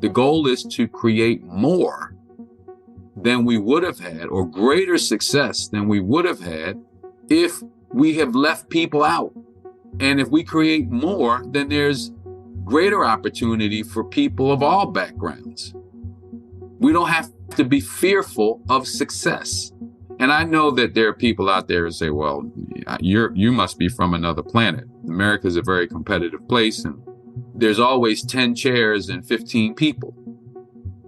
The goal is to create more than we would have had, or greater success than we would have had if we have left people out. And if we create more, then there's greater opportunity for people of all backgrounds. We don't have to be fearful of success. And I know that there are people out there who say, well, you must be from another planet. America is a very competitive place, and there's always 10 chairs and 15 people.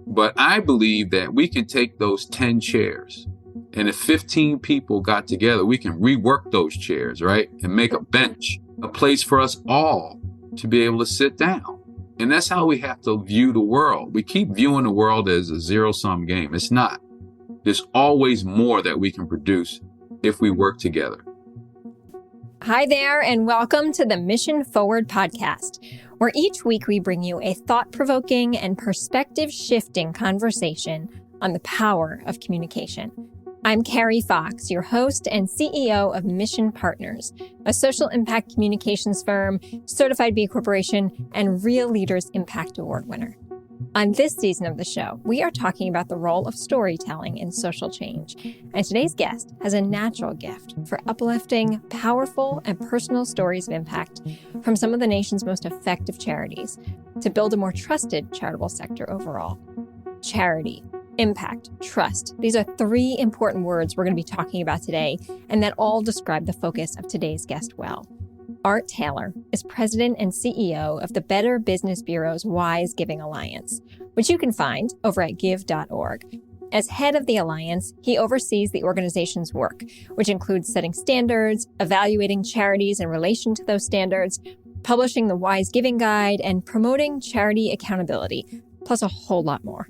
But I believe that we can take those 10 chairs, and if 15 people got together, we can rework those chairs, right? And make a bench, a place for us all to be able to sit down. And that's how we have to view the world. We keep viewing the world as a zero-sum game. It's not. There's always more that we can produce if we work together. Hi there, and welcome to the Mission Forward podcast, where each week we bring you a thought-provoking and perspective-shifting conversation on the power of communication. I'm Carrie Fox, your host and CEO of Mission Partners, a social impact communications firm, certified B Corporation, and Real Leaders Impact Award winner. On this season of the show, we are talking about the role of storytelling in social change, and today's guest has a natural gift for uplifting, powerful, and personal stories of impact from some of the nation's most effective charities to build a more trusted charitable sector overall. Charity, impact, trust. These are three important words we're going to be talking about today, and that all describe the focus of today's guest well. Art Taylor is president and CEO of the Better Business Bureau's Wise Giving Alliance, which you can find over at give.org. As head of the alliance, he oversees the organization's work, which includes setting standards, evaluating charities in relation to those standards, publishing the Wise Giving Guide, and promoting charity accountability, plus a whole lot more.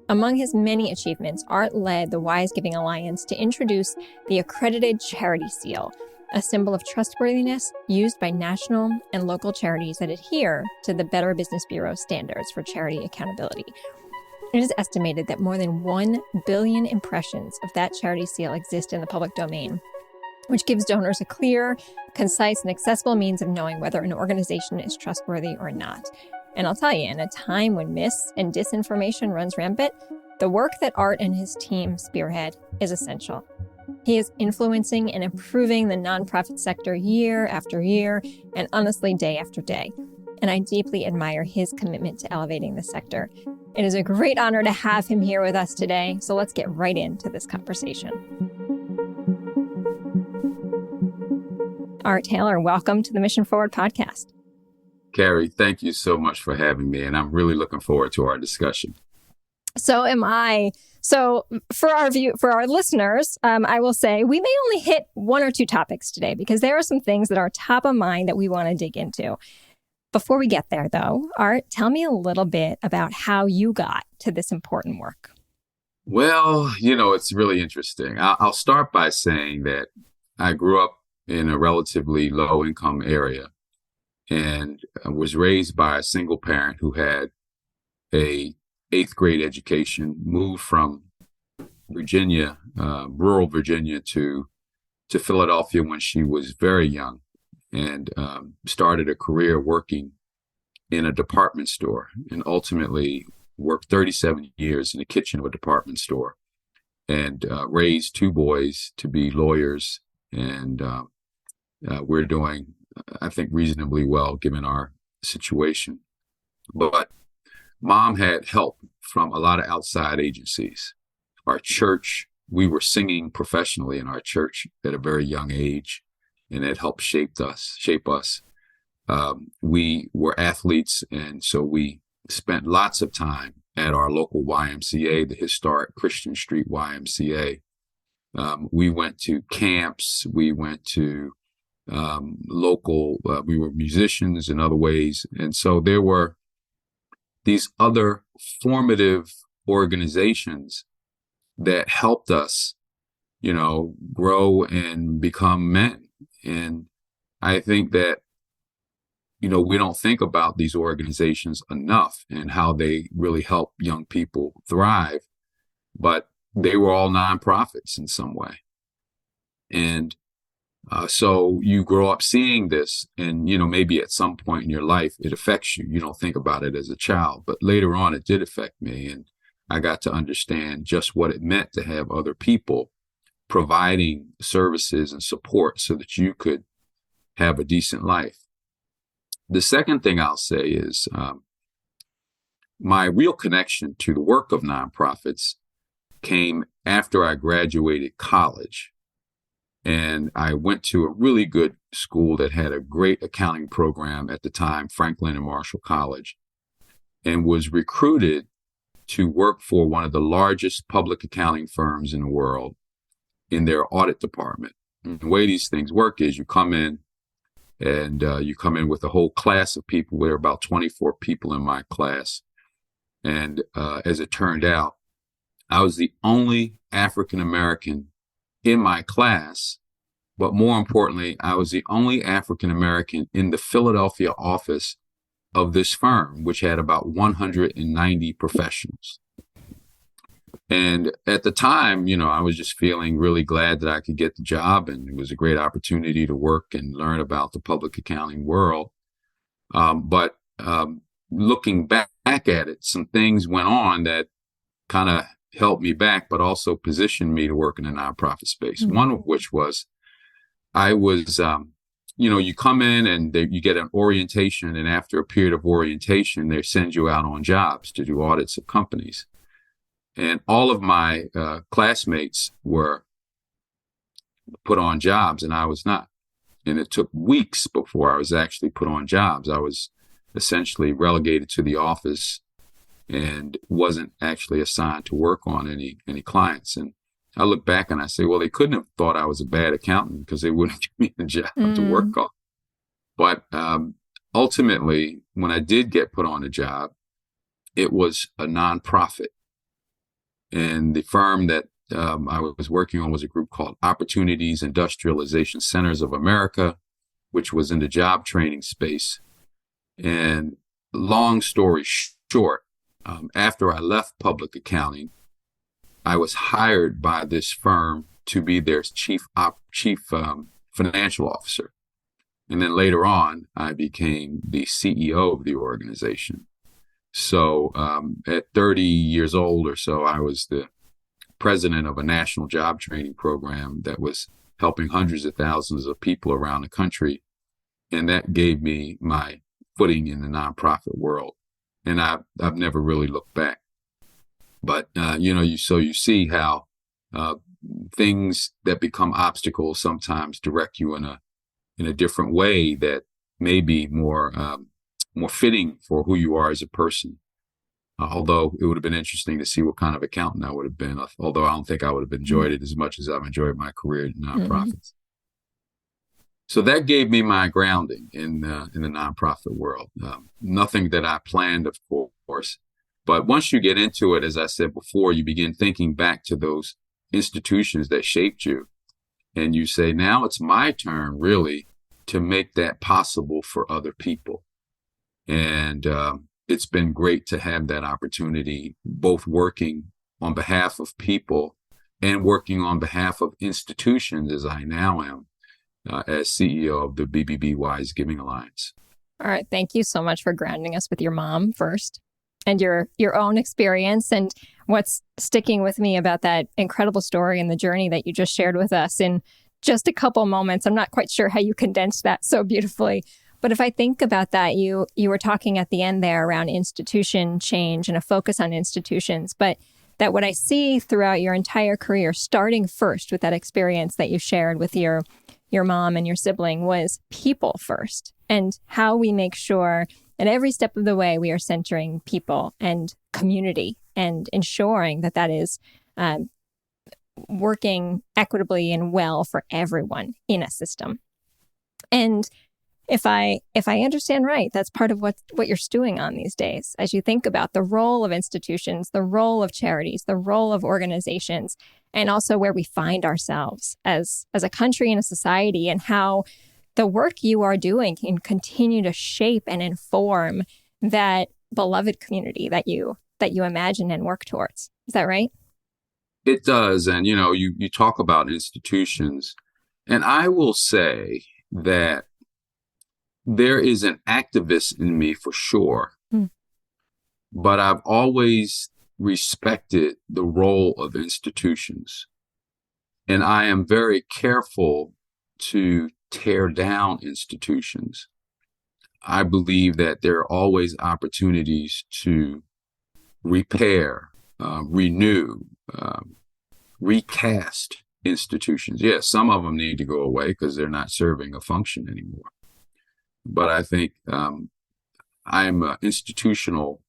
Among his many achievements, Art led the Wise Giving Alliance to introduce the accredited charity seal, a symbol of trustworthiness used by national and local charities that adhere to the Better Business Bureau standards for charity accountability. It is estimated that more than 1 billion impressions of that charity seal exist in the public domain, which gives donors a clear, concise, and accessible means of knowing whether an organization is trustworthy or not. And I'll tell you, in a time when mis and disinformation runs rampant, the work that Art and his team spearhead is essential. He is influencing and improving the nonprofit sector year after year, and honestly, day after day. And I deeply admire his commitment to elevating the sector. It is a great honor to have him here with us today, so let's get right into this conversation. Art Taylor, welcome to the Mission Forward podcast. Carrie, thank you so much for having me, and I'm really looking forward to our discussion. So am I. So for our listeners, I will say we may only hit one or two topics today because there are some things that are top of mind that we want to dig into. Before we get there, though, Art, tell me a little bit about how you got to this important work. Well, it's really interesting. I'll start by saying that I grew up in a relatively low-income area and was raised by a single parent who had a 8th grade education, moved from Virginia, rural Virginia, to Philadelphia when she was very young, and started a career working in a department store, and ultimately worked 37 years in the kitchen of a department store, and raised 2 boys to be lawyers. And we're doing, I think, reasonably well given our situation. But Mom had help from a lot of outside agencies. Our church, we were singing professionally in our church at a very young age, and it helped shape us. We were athletes, and so we spent lots of time at our local YMCA, the historic Christian Street YMCA. We went to camps. We went to we were musicians in other ways. And so there were these other formative organizations that helped us, grow and become men. And I think that, we don't think about these organizations enough and how they really help young people thrive, but they were all nonprofits in some way. And So you grow up seeing this, and maybe at some point in your life it affects you. You don't think about it as a child, but later on it did affect me, and I got to understand just what it meant to have other people providing services and support so that you could have a decent life. The second thing I'll say is my real connection to the work of nonprofits came after I graduated college. And I went to a really good school that had a great accounting program at the time, Franklin and Marshall College, and was recruited to work for one of the largest public accounting firms in the world in their audit department. And the way these things work is you come in and you come in with a whole class of people. There were about 24 people in my class. And as it turned out, I was the only African American in my class, but more importantly, I was the only African American in the Philadelphia office of this firm, which had about 190 professionals. And at the time, I was just feeling really glad that I could get the job, and it was a great opportunity to work and learn about the public accounting world. But looking back at it, some things went on that kind of helped me back, but also positioned me to work in the nonprofit space. Mm-hmm. One of which was I was, you come in and you get an orientation, and after a period of orientation, they send you out on jobs to do audits of companies. And all of my classmates were put on jobs, and I was not. And it took weeks before I was actually put on jobs. I was essentially relegated to the office and wasn't actually assigned to work on any clients. And I look back and I say, well, they couldn't have thought I was a bad accountant because they wouldn't give me a job to work on. But ultimately, when I did get put on a job, it was a nonprofit. And the firm that I was working on was a group called Opportunities Industrialization Centers of America, which was in the job training space. And long story short, after I left public accounting, I was hired by this firm to be their chief financial officer. And then later on, I became the CEO of the organization. So at 30 years old or so, I was the president of a national job training program that was helping hundreds of thousands of people around the country. And that gave me my footing in the nonprofit world. And I've never really looked back. But, you see how things that become obstacles sometimes direct you in a different way that may be more fitting for who you are as a person. Although it would have been interesting to see what kind of accountant I would have been, although I don't think I would have enjoyed it as much as I've enjoyed my career in nonprofits. Mm-hmm. So that gave me my grounding in the nonprofit world. Nothing that I planned, of course. But once you get into it, as I said before, you begin thinking back to those institutions that shaped you. And you say, now it's my turn, really, to make that possible for other people. And it's been great to have that opportunity, both working on behalf of people and working on behalf of institutions, as I now am, as CEO of the BBB Wise Giving Alliance. All right. Thank you so much for grounding us with your mom first and your own experience. And what's sticking with me about that incredible story and the journey that you just shared with us in just a couple moments. I'm not quite sure how you condensed that so beautifully. But if I think about that, you were talking at the end there around institution change and a focus on institutions, but that what I see throughout your entire career, starting first with that experience that you shared with your mom and your sibling, was people first, and how we make sure at every step of the way we are centering people and community and ensuring that is working equitably and well for everyone in a system. And if I understand right, that's part of what you're stewing on these days as you think about the role of institutions, the role of charities, the role of organizations, and also where we find ourselves as a country and a society, and how the work you are doing can continue to shape and inform that beloved community that you imagine and work towards. Is that right? It does. And, you talk about institutions. And I will say that there is an activist in me for sure, Mm. but I've always respected the role of institutions. And I am very careful to tear down institutions. I believe that there are always opportunities to repair, renew, recast institutions. Yes, some of them need to go away because they're not serving a function anymore. But I think I'm an institutional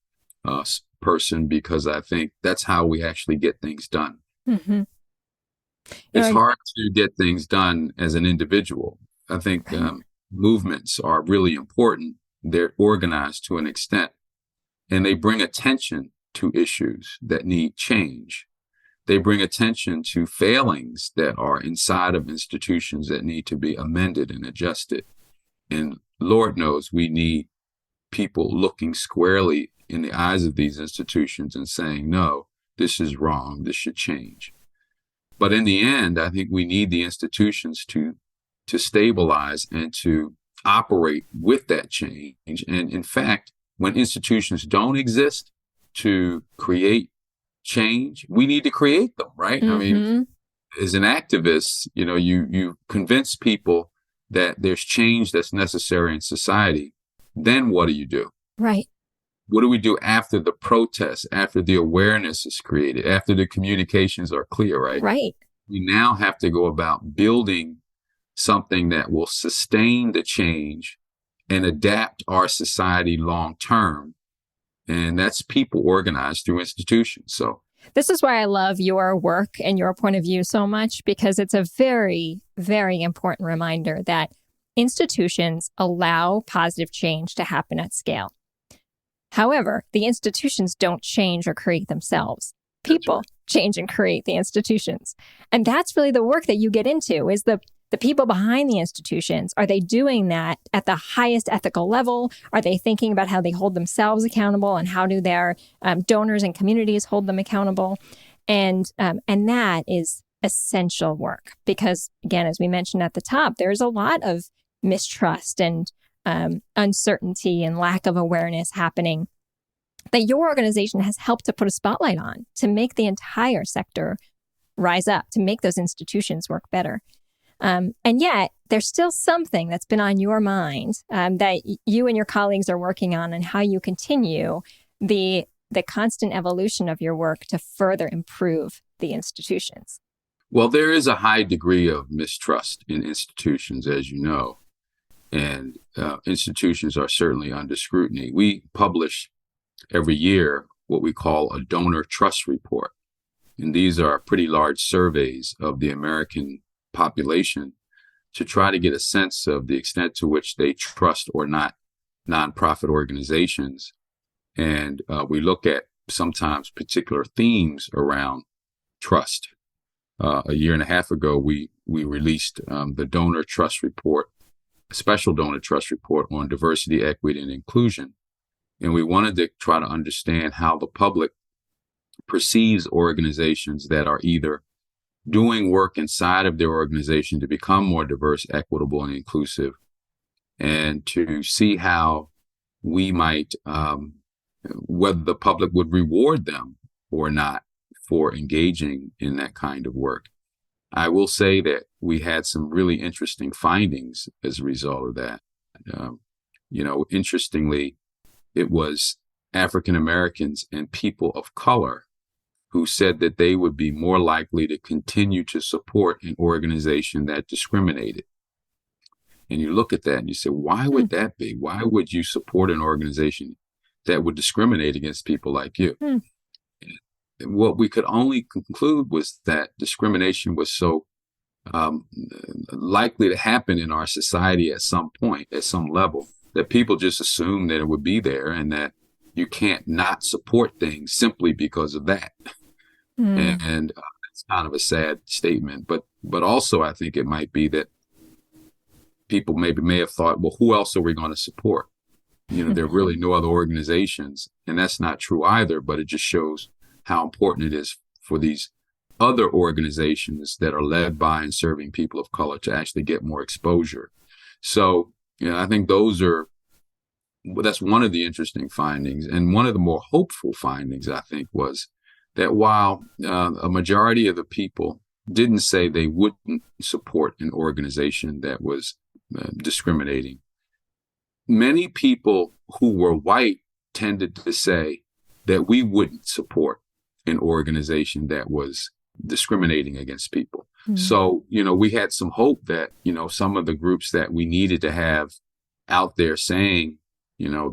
person because I think that's how we actually get things done. Mm-hmm. It's hard to get things done as an individual. I think Right. Movements are really important. They're organized to an extent, and they bring attention to issues that need change. They bring attention to failings that are inside of institutions that need to be amended and adjusted. And Lord knows we need people looking squarely in the eyes of these institutions and saying, no, this is wrong, this should change. But in the end, I think we need the institutions to stabilize and to operate with that change. And in fact, when institutions don't exist to create change, we need to create them, right? I mean, Mm-hmm. as an activist, you convince people that there's change that's necessary in society. Then what do you do? Right. What do we do after the protests, after the awareness is created, after the communications are clear, right? Right. We now have to go about building something that will sustain the change and adapt our society long term. And that's people organized through institutions. So this is why I love your work and your point of view so much, because it's a very, very important reminder that institutions allow positive change to happen at scale. However, the institutions don't change or create themselves. People change and create the institutions. And that's really the work that you get into, is the people behind the institutions. Are they doing that at the highest ethical level? Are they thinking about how they hold themselves accountable, and how do their donors and communities hold them accountable? And that is essential work because, again, as we mentioned at the top, there's a lot of mistrust and uncertainty and lack of awareness happening that your organization has helped to put a spotlight on, to make the entire sector rise up, to make those institutions work better. And yet, there's still something that's been on your mind that you and your colleagues are working on, and how you continue the constant evolution of your work to further improve the institutions. Well, there is a high degree of mistrust in institutions, as you know, and institutions are certainly under scrutiny. We publish every year what we call a donor trust report. And these are pretty large surveys of the American population to try to get a sense of the extent to which they trust or not nonprofit organizations. And we look at sometimes particular themes around trust. A year and a half ago, we released the donor trust report, a special donor trust report on diversity, equity, and inclusion. And we wanted to try to understand how the public perceives organizations that are either doing work inside of their organization to become more diverse, equitable, and inclusive, and to see how we might, whether the public would reward them or not for engaging in that kind of work. I will say that we had some really interesting findings as a result of that. Interestingly, it was African Americans and people of color who said that they would be more likely to continue to support an organization that discriminated. And you look at that and you say, why would that be? Why would you support an organization that would discriminate against people like you? What we could only conclude was that discrimination was so likely to happen in our society at some point, at some level, that people just assumed that it would be there, and that you can't not support things simply because of that. And it's kind of a sad statement, but also I think it might be that people may have thought, well, who else are we going to support? There are really no other organizations, and that's not true either, but it just shows how important it is for these other organizations that are led by and serving people of color to actually get more exposure. So, I think that's one of the interesting findings. And one of the more hopeful findings, I think, was that while a majority of the people didn't say they wouldn't support an organization that was discriminating, many people who were white tended to say that we wouldn't support an organization that was discriminating against people. Mm-hmm. So, we had some hope that, some of the groups that we needed to have out there saying,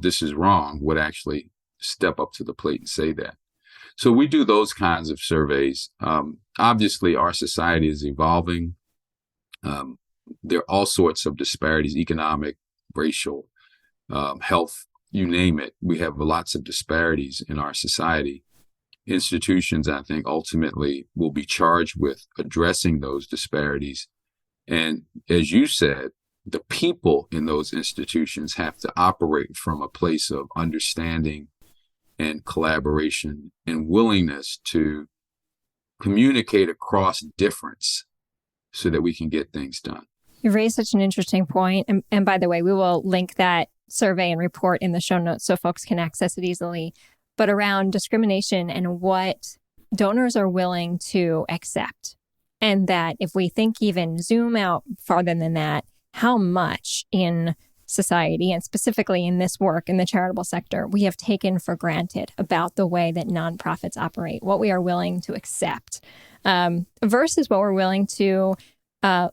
this is wrong, would actually step up to the plate and say that. So we do those kinds of surveys. Obviously, our society is evolving. There are all sorts of disparities, economic, racial, health, you name it. We have lots of disparities in our society. Institutions, I think, ultimately will be charged with addressing those disparities. And as you said, the people in those institutions have to operate from a place of understanding and collaboration and willingness to communicate across difference so that we can get things done. You raised such an interesting point. And by the way, we will link that survey and report in the show notes so folks can access it easily. But around discrimination and what donors are willing to accept. And that if we think even zoom out farther than that, how much in society, and specifically in this work in the charitable sector, we have taken for granted about the way that nonprofits operate, what we are willing to accept, versus what we're willing to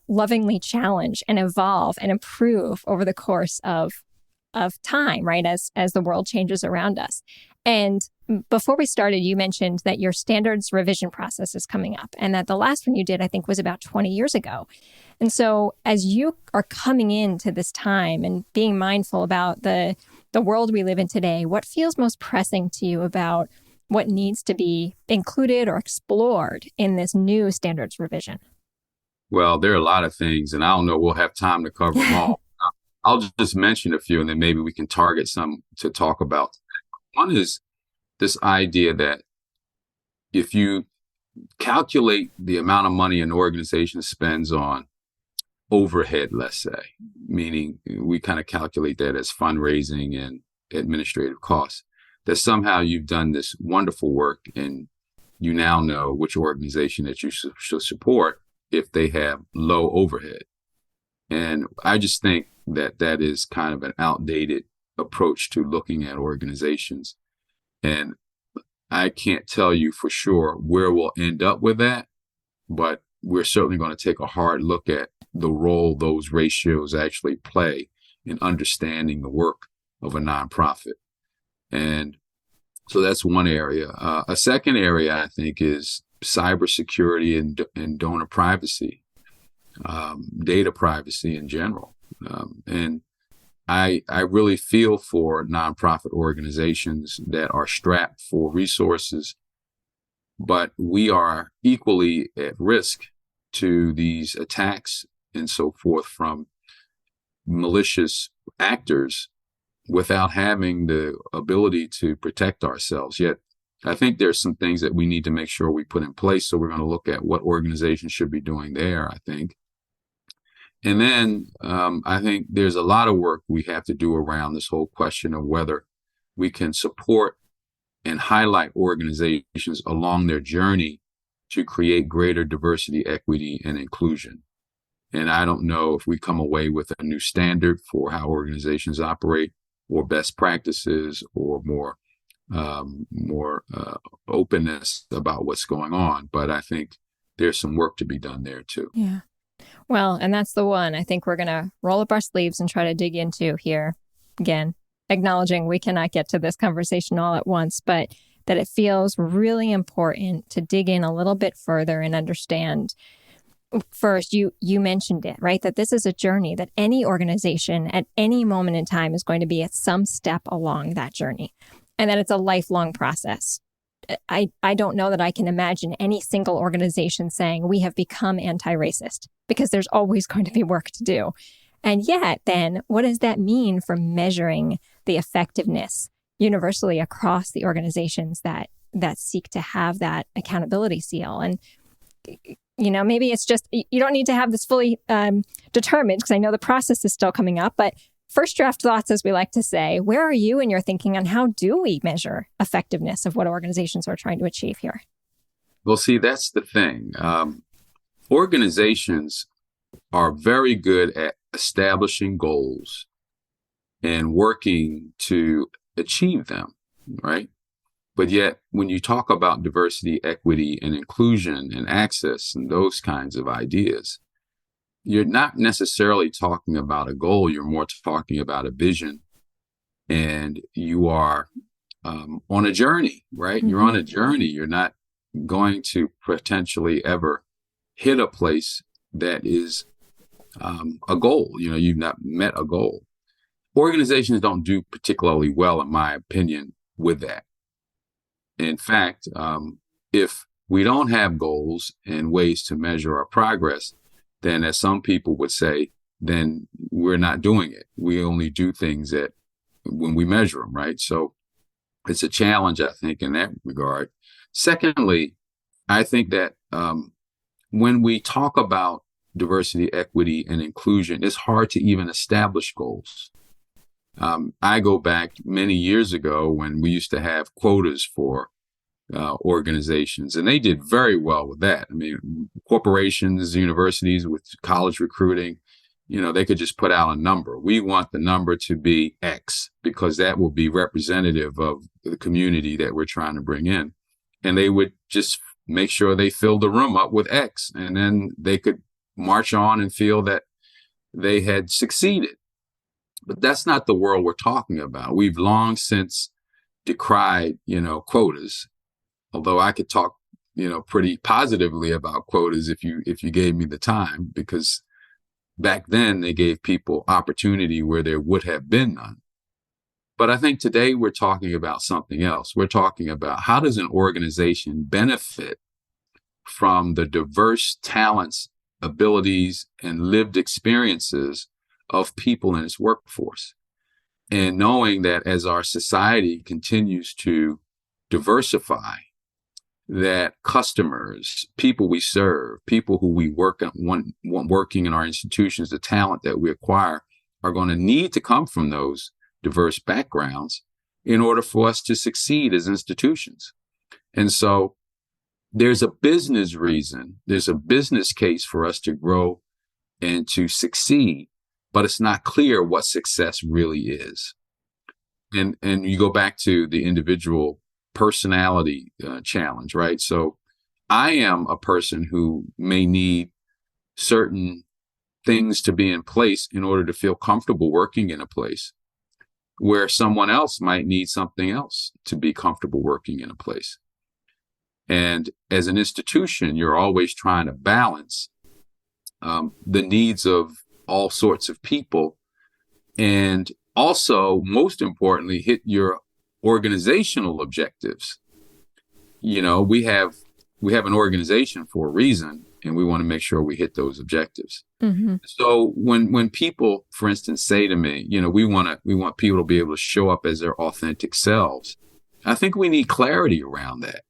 lovingly challenge and evolve and improve over the course of time, right, as the world changes around us. And before we started, you mentioned that your standards revision process is coming up, and that the last one you did, I think, was about 20 years ago. And so as you are coming into this time and being mindful about the world we live in today, what feels most pressing to you about what needs to be included or explored in this new standards revision? Well, there are a lot of things, and I don't know we'll have time to cover them all. I'll just mention a few, and then maybe we can target some to talk about. One is this idea that if you calculate the amount of money an organization spends on overhead, let's say, meaning we kind of calculate that as fundraising and administrative costs, that somehow you've done this wonderful work and you now know which organization that you should support if they have low overhead. And I just think that that is kind of an outdated approach to looking at organizations. And I can't tell you for sure where we'll end up with that, but we're certainly going to take a hard look at the role those ratios actually play in understanding the work of a nonprofit. And so that's one area. A second area, I think, is cybersecurity and donor privacy, data privacy in general. And I really feel for nonprofit organizations that are strapped for resources, but we are equally at risk to these attacks and so forth from malicious actors without having the ability to protect ourselves. Yet, I think there's some things that we need to make sure we put in place. So we're going to look at what organizations should be doing there, I think. And then I think there's a lot of work we have to do around this whole question of whether we can support and highlight organizations along their journey to create greater diversity, equity, and inclusion. And I don't know if we come away with a new standard for how organizations operate or best practices or more openness about what's going on. But I think there's some work to be done there, too. Yeah. Well, and that's the one I think we're going to roll up our sleeves and try to dig into here. Again, acknowledging we cannot get to this conversation all at once, but that it feels really important to dig in a little bit further and understand. First, you mentioned it, right? That this is a journey that any organization at any moment in time is going to be at some step along that journey, and that it's a lifelong process. I don't know that I can imagine any single organization saying we have become anti-racist, because there's always going to be work to do. And yet, then, what does that mean for measuring the effectiveness universally across the organizations that seek to have that accountability seal? And maybe it's just, you don't need to have this fully determined, because I know the process is still coming up, but first draft thoughts, as we like to say. Where are you in your thinking on how do we measure effectiveness of what organizations are trying to achieve here? Well, see, that's the thing. Organizations are very good at establishing goals and working to achieve them, right? But yet, when you talk about diversity, equity, and inclusion and access and those kinds of ideas, you're not necessarily talking about a goal. You're more talking about a vision, and you are on a journey, right? Mm-hmm. You're on a journey. You're not going to potentially ever hit a place that is a goal. You've not met a goal. Organizations don't do particularly well, in my opinion, with that. In fact, if we don't have goals and ways to measure our progress, then, as some people would say, then we're not doing it. We only do things when we measure them, right? So it's a challenge, I think, in that regard. Secondly, I think that when we talk about diversity, equity, and inclusion, it's hard to even establish goals. I go back many years ago when we used to have quotas for organizations, and they did very well with that. I mean, corporations, universities with college recruiting, they could just put out a number. We want the number to be X because that will be representative of the community that we're trying to bring in. And they would just make sure they filled the room up with X, and then they could march on and feel that they had succeeded. But that's not the world we're talking about. We've long since decried, quotas, although I could talk, pretty positively about quotas if you gave me the time, because back then they gave people opportunity where there would have been none. But I think today we're talking about something else. We're talking about how does an organization benefit from the diverse talents, abilities, and lived experiences of people in its workforce. And knowing that as our society continues to diversify, that customers, people we serve, people who we want working in our institutions, the talent that we acquire are going to need to come from those diverse backgrounds in order for us to succeed as institutions. And so there's a business reason, there's a business case for us to grow and to succeed, but it's not clear what success really is. And you go back to the individual personality challenge, right? So I am a person who may need certain things to be in place in order to feel comfortable working in a place, where someone else might need something else to be comfortable working in a place. And as an institution, you're always trying to balance the needs of all sorts of people, and also, most importantly, hit your organizational objectives. We have an organization for a reason, and we want to make sure we hit those objectives. Mm-hmm. So when people, for instance, say to me, we want people to be able to show up as their authentic selves, I think we need clarity around that.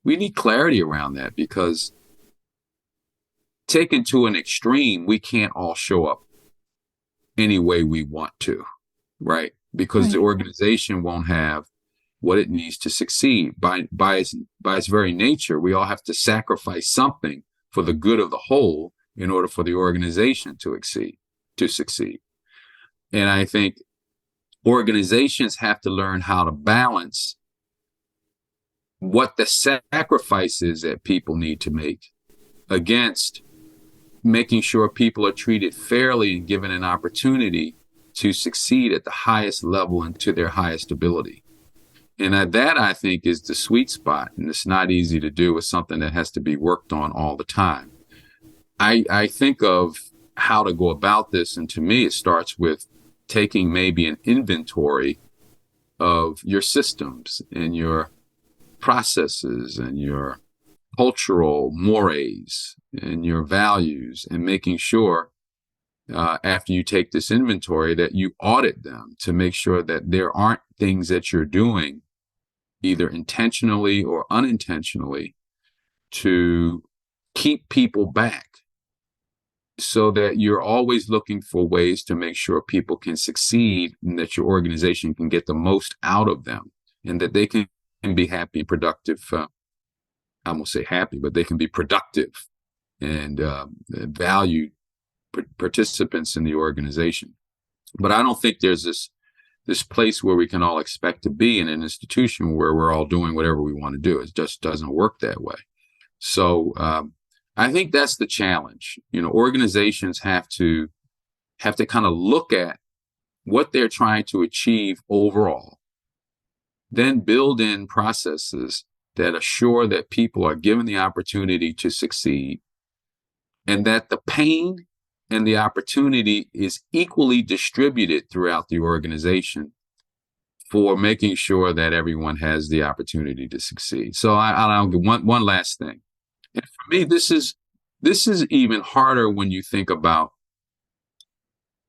We need clarity around that, because taken to an extreme, we can't all show up any way we want to, right? Because right. The organization won't have what it needs to succeed. By its very nature, we all have to sacrifice something for the good of the whole in order for the organization to succeed. And I think organizations have to learn how to balance what the sacrifices that people need to make against making sure people are treated fairly and given an opportunity to succeed at the highest level and to their highest ability. And that, I think, is the sweet spot. And it's not easy to do. It's something that has to be worked on all the time. I think of how to go about this. And to me, it starts with taking maybe an inventory of your systems and your processes and your cultural mores and your values, and making sure after you take this inventory that you audit them to make sure that there aren't things that you're doing either intentionally or unintentionally to keep people back so that you're always looking for ways to make sure people can succeed and that your organization can get the most out of them and that they can be happy and productive. I won't say happy, but they can be productive and valued participants in the organization. But I don't think there's this place where we can all expect to be in an institution where we're all doing whatever we want to do. It just doesn't work that way. So I think that's the challenge. Organizations have to kind of look at what they're trying to achieve overall, then build in processes that assure that people are given the opportunity to succeed and that the pain and the opportunity is equally distributed throughout the organization for making sure that everyone has the opportunity to succeed. So I'll give one last thing. And for me, this is even harder when you think about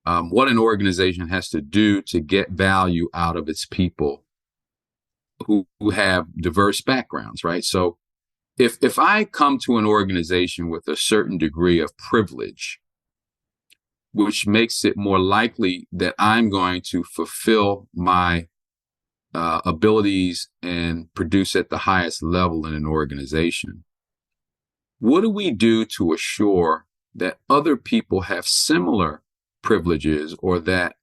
what an organization has to do to get value out of its people who have diverse backgrounds, right? So if I come to an organization with a certain degree of privilege, which makes it more likely that I'm going to fulfill my abilities and produce at the highest level in an organization, what do we do to assure that other people have similar privileges, or that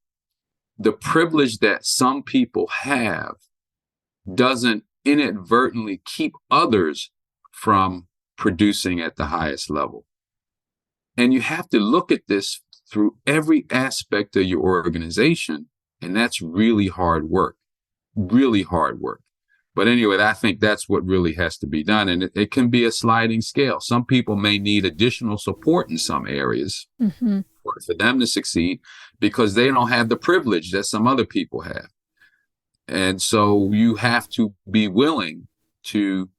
the privilege that some people have doesn't inadvertently keep others from producing at the highest level? And you have to look at this through every aspect of your organization. And that's really hard work. But anyway, I think that's what really has to be done. And it can be a sliding scale. Some people may need additional support in some areas for them to succeed because they don't have the privilege that some other people have. And so you have to be willing to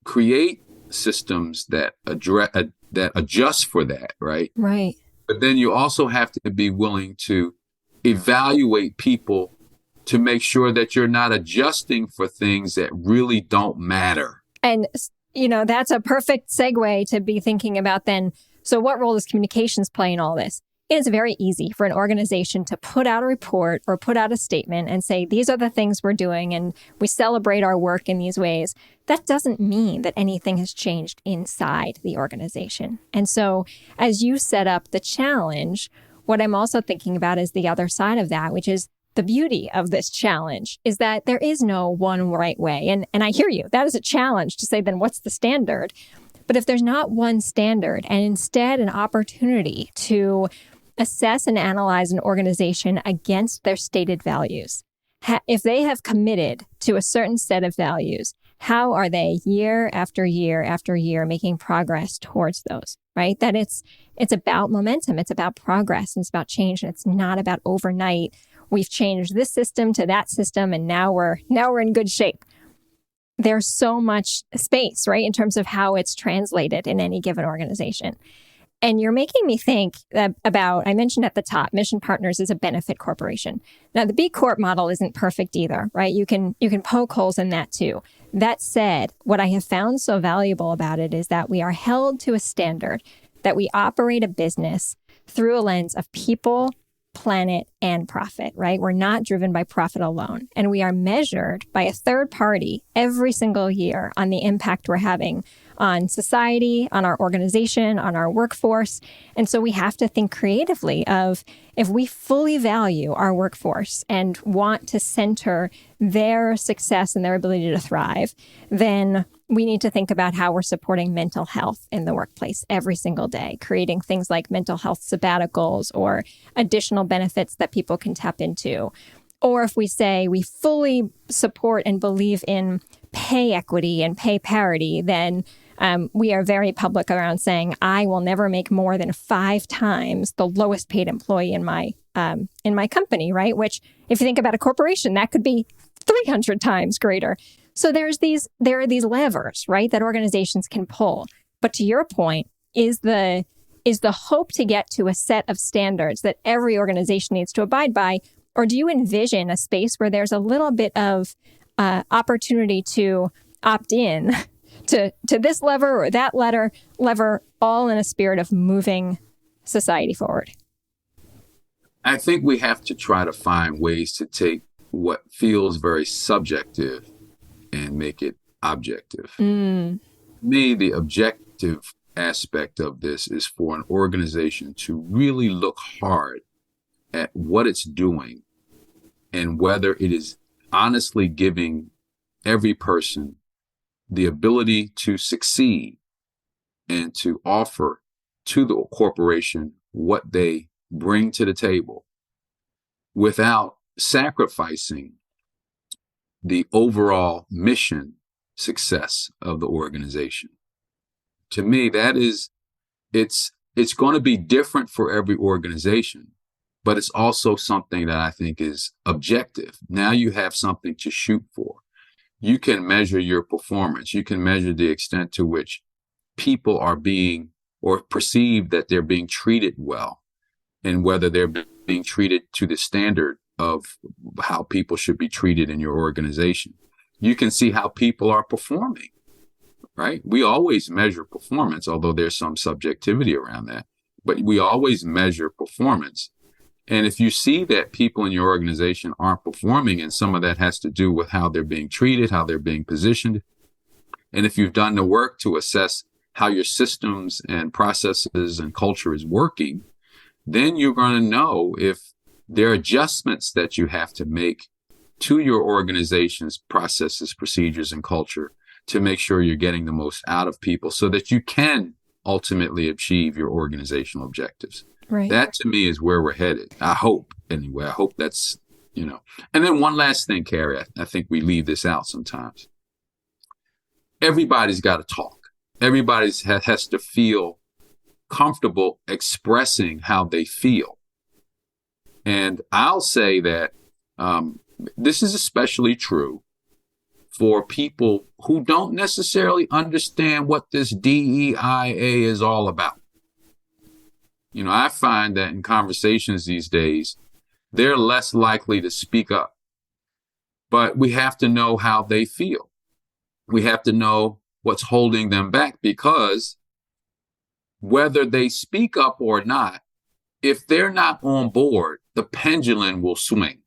create systems that adjust for that, right? Right. But then you also have to be willing to evaluate people to make sure that you're not adjusting for things that really don't matter. And, that's a perfect segue to be thinking about then. So what role does communications play in all this? It's very easy for an organization to put out a report or put out a statement and say, these are the things we're doing and we celebrate our work in these ways. That doesn't mean that anything has changed inside the organization. And so as you set up the challenge, what I'm also thinking about is the other side of that, which is the beauty of this challenge is that there is no one right way. And I hear you. That is a challenge to say, then what's the standard? But if there's not one standard and instead an opportunity to assess and analyze an organization against their stated values, if they have committed to a certain set of values, how are they year after year after year making progress towards those, right? That it's about momentum, it's about progress, and it's about change, and it's not about overnight. We've changed this system to that system, and now we're in good shape. There's so much space, right, in terms of how it's translated in any given organization. And you're making me think about, I mentioned at the top, Mission Partners is a benefit corporation. Now, the B Corp model isn't perfect either, right? You can poke holes in that too. That said, what I have found so valuable about it is that we are held to a standard that we operate a business through a lens of people, planet, and profit, right? We're not driven by profit alone. And we are measured by a third party every single year on the impact we're having on society, on our organization, on our workforce. And so we have to think creatively of, if we fully value our workforce and want to center their success and their ability to thrive, then we need to think about how we're supporting mental health in the workplace every single day, creating things like mental health sabbaticals or additional benefits that people can tap into. Or if we say we fully support and believe in pay equity and pay parity, then we are very public around saying, I will never make more than 5 times the lowest paid employee in my company, right? Which, if you think about a corporation, that could be 300 times greater. So there are these levers, right, that organizations can pull. But to your point, is the hope to get to a set of standards that every organization needs to abide by, or do you envision a space where there's a little bit of opportunity to opt in to this lever or that lever, all in a spirit of moving society forward? I think we have to try to find ways to take what feels very subjective and make it objective. Mm. Me, the objective aspect of this is for an organization to really look hard at what it's doing and whether it is honestly giving every person the ability to succeed and to offer to the corporation what they bring to the table without sacrificing the overall mission success of the organization. To me, that is, it's going to be different for every organization, but it's also something that I think is objective. Now you have something to shoot for. You can measure your performance. You can measure the extent to which people are being or perceive that they're being treated well, and whether they're being treated to the standard of how people should be treated in your organization. You can see how people are performing, right? We always measure performance, although there's some subjectivity around that, but we always measure performance. And if you see that people in your organization aren't performing, and some of that has to do with how they're being treated, how they're being positioned, and if you've done the work to assess how your systems and processes and culture is working, then you're going to know if there are adjustments that you have to make to your organization's processes, procedures, and culture to make sure you're getting the most out of people so that you can ultimately achieve your organizational objectives. Right. That to me is where we're headed. I hope, anyway. I hope that's, And then one last thing, Carrie, I think we leave this out sometimes. Everybody's got to talk. Everybody has to feel comfortable expressing how they feel. And I'll say that this is especially true for people who don't necessarily understand what this DEIA is all about. I find that in conversations these days, they're less likely to speak up. But we have to know how they feel. We have to know what's holding them back, because whether they speak up or not, if they're not on board, the pendulum will swing.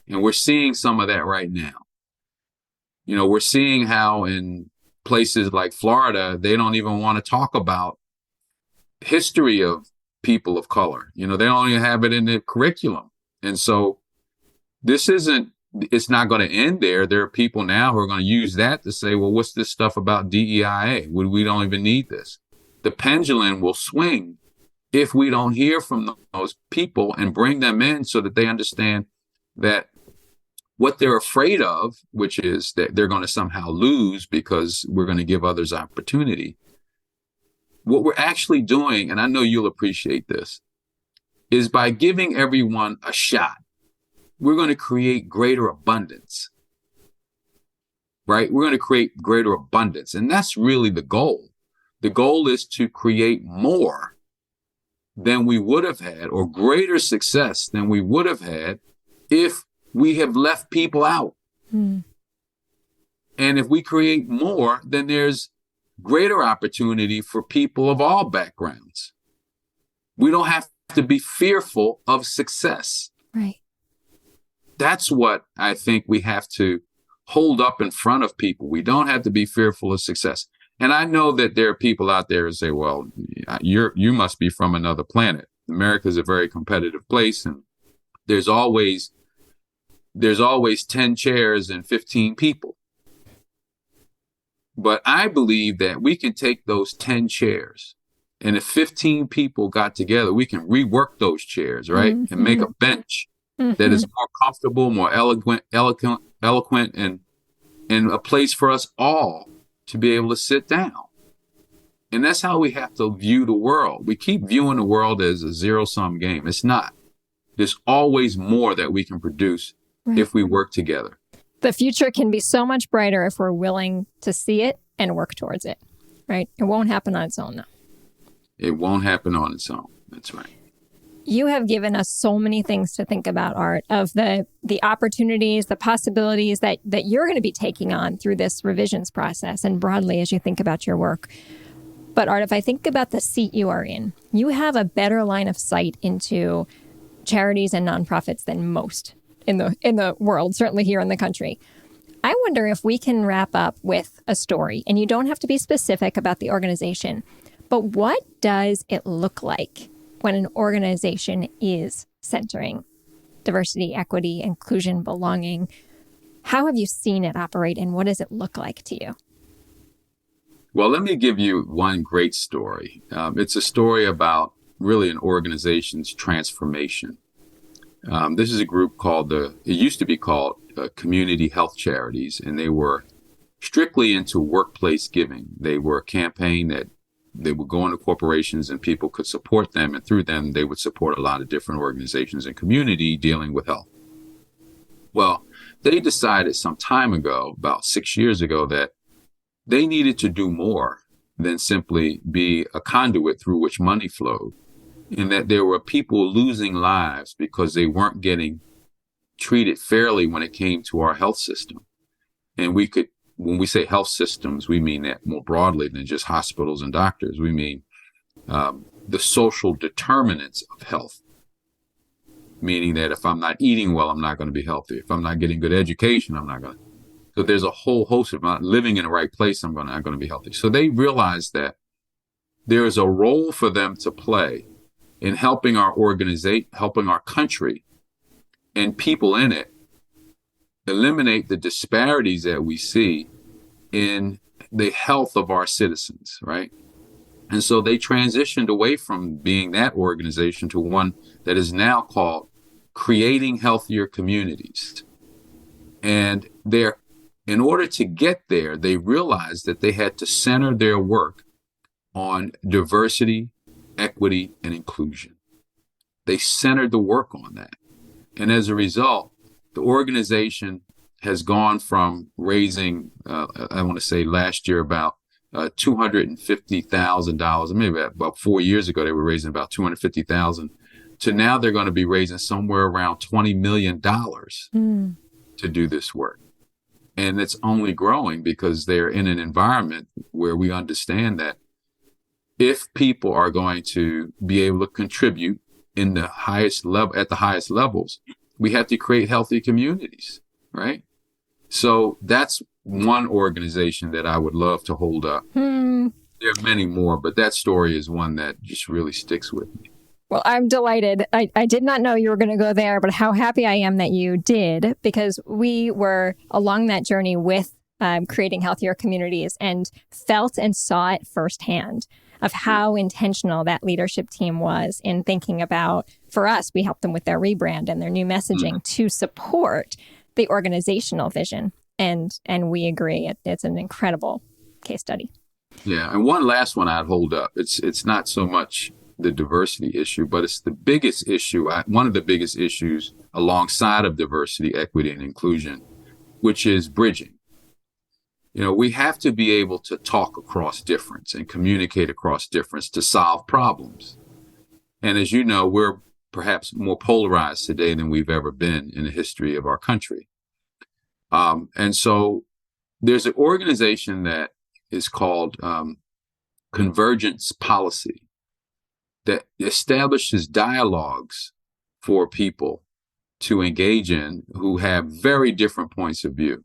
And we're seeing some of that right now. We're seeing how in places like Florida, they don't even want to talk about history of people of color. They don't even have it in the curriculum. And so it's not going to end there. There are people now who are going to use that to say, well, what's this stuff about DEIA? We don't even need this. The pendulum will swing if we don't hear from those people and bring them in so that they understand that what they're afraid of, which is that they're going to somehow lose because we're going to give others opportunity. What we're actually doing, and I know you'll appreciate this, is by giving everyone a shot, we're going to create greater abundance, right? We're going to create greater abundance. And that's really the goal. The goal is to create more than we would have had, or greater success than we would have had if we have left people out. Mm. And if we create more, then there's greater opportunity for people of all backgrounds. We don't have to be fearful of success. Right. That's what I think we have to hold up in front of people. We don't have to be fearful of success. And I know that there are people out there who say, well, you must be from another planet. America is a very competitive place, and there's always 10 chairs and 15 people. But I believe that we can take those 10 chairs, and if 15 people got together, we can rework those chairs, right? Mm-hmm. And make a bench that is more comfortable, more eloquent, and a place for us all to be able to sit down. And that's how we have to view the world. We keep viewing the world as a zero-sum game. It's not. There's always more that we can produce if we work together. The future can be so much brighter if we're willing to see it and work towards it, right? It won't happen on its own, though. It won't happen on its own. That's right. You have given us so many things to think about, Art, of the opportunities, the possibilities that you're going to be taking on through this revisions process and broadly as you think about your work. But Art, if I think about the seat you are in, you have a better line of sight into charities and nonprofits than most in the world, certainly here in the country. I wonder if we can wrap up with a story, and you don't have to be specific about the organization, but what does it look like when an organization is centering diversity, equity, inclusion, belonging? How have you seen it operate, and what does it look like to you? Well, let me give you one great story. It's a story about really an organization's transformation. This is a group called it used to be called Community Health Charities, and they were strictly into workplace giving. They were a campaign that they would go into corporations and people could support them, and through them, they would support a lot of different organizations and community dealing with health. Well, they decided some time ago, about 6 years ago, that they needed to do more than simply be a conduit through which money flowed, and that there were people losing lives because they weren't getting treated fairly when it came to our health system. And when we say health systems, we mean that more broadly than just hospitals and doctors. We mean the social determinants of health, meaning that if I'm not eating well, I'm not going to be healthy. If I'm not getting good education, I'm not going to. So there's a whole host of not living in the right place, I'm not going to be healthy. So they realized that there is a role for them to play in helping our organization, helping our country and people in it eliminate the disparities that we see in the health of our citizens, right? And so they transitioned away from being that organization to one that is now called Creating Healthier Communities. And in order to get there, they realized that they had to center their work on diversity, equity, and inclusion. They centered the work on that. And as a result, the organization has gone from raising, I want to say last year, about $250,000, maybe about 4 years ago, they were raising about $250,000, to now they're going to be raising somewhere around $20 million to do this work. And it's only growing because they're in an environment where we understand that if people are going to be able to contribute in the highest level, at the highest levels, we have to create healthy communities, right? So that's one organization that I would love to hold up. There are many more, but that story is one that just really sticks with me. Well, I'm delighted. I did not know you were going to go there, but how happy I am that you did, because we were along that journey with creating healthier communities and felt and saw it firsthand of how intentional that leadership team was in thinking about, for us, we helped them with their rebrand and their new messaging to support the organizational vision. And we agree. It's an incredible case study. Yeah. And one last one I'd hold up. It's not so much the diversity issue, but it's the biggest issue, one of the biggest issues alongside of diversity, equity, and inclusion, which is bridging. You know, we have to be able to talk across difference and communicate across difference to solve problems. And as you know, we're perhaps more polarized today than we've ever been in the history of our country. And so there's an organization that is called Convergence Policy that establishes dialogues for people to engage in who have very different points of view.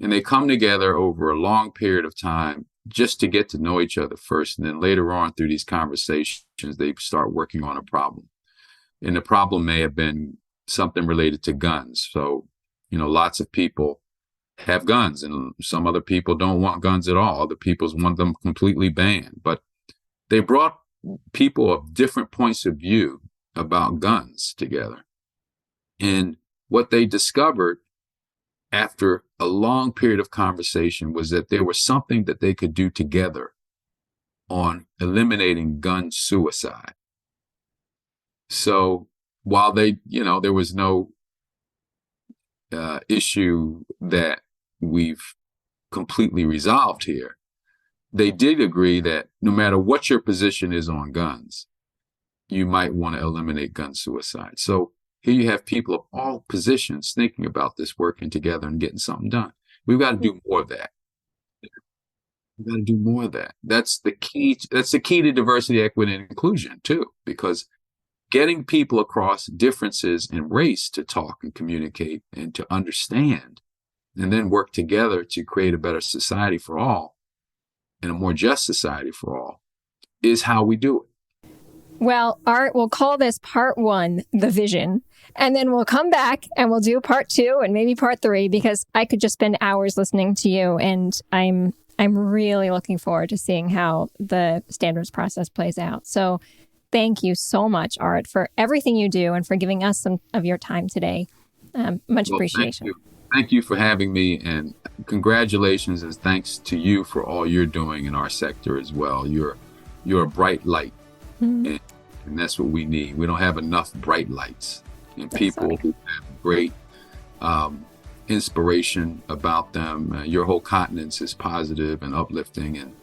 And they come together over a long period of time just to get to know each other first. And then later on through these conversations, they start working on a problem. And the problem may have been something related to guns. So, you know, lots of people have guns and some other people don't want guns at all. Other people want them completely banned. But they brought people of different points of view about guns together. And what they discovered after a long period of conversation was that there was something that they could do together on eliminating gun suicide. So while there was no issue that we've completely resolved here, they did agree that no matter what your position is on guns, you might want to eliminate gun suicide. So here you have people of all positions thinking about this, working together and getting something done. We've got to do more of that. We've got to do more of that. That's the key. That's the key to diversity, equity, and inclusion too, because getting people across differences in race to talk and communicate and to understand and then work together to create a better society for all and a more just society for all is how we do it. Well, Art, we'll call this part 1, the vision, and then we'll come back and we'll do part 2 and maybe part 3, because I could just spend hours listening to you, and I'm really looking forward to seeing how the standards process plays out. So thank you so much, Art, for everything you do and for giving us some of your time today. Much appreciation. Thank you for having me, and congratulations and thanks to you for all you're doing in our sector as well. You're a bright light, and that's what we need. We don't have enough bright lights, and people who have great inspiration about them. Your whole countenance is positive and uplifting, and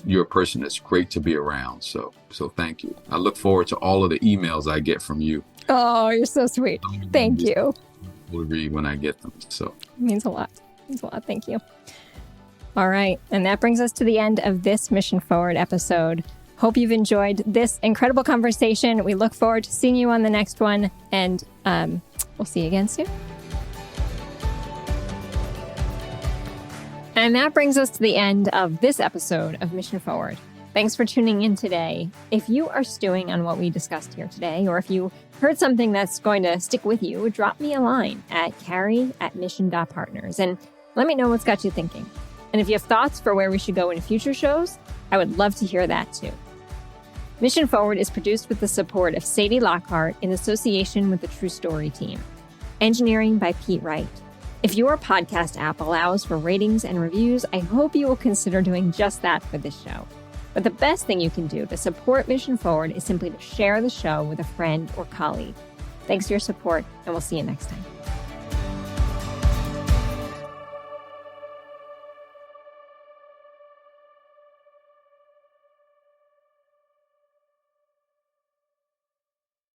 you're a person that's great to be around. So thank you. I look forward to all of the emails I get from you. Oh, you're so sweet. Thank you. Will read when I get them. So it means a lot. It means a lot. Thank you. All right. And that brings us to the end of this Mission Forward episode. Hope you've enjoyed this incredible conversation. We look forward to seeing you on the next one, and we'll see you again soon. And that brings us to the end of this episode of Mission Forward. Thanks for tuning in today. If you are stewing on what we discussed here today, or if you heard something that's going to stick with you, drop me a line at carrie@mission.partners and let me know what's got you thinking. And if you have thoughts for where we should go in future shows, I would love to hear that too. Mission Forward is produced with the support of Sadie Lockhart in association with the True Story team. Engineering by Pete Wright. If your podcast app allows for ratings and reviews, I hope you will consider doing just that for this show. But the best thing you can do to support Mission Forward is simply to share the show with a friend or colleague. Thanks for your support, and we'll see you next time.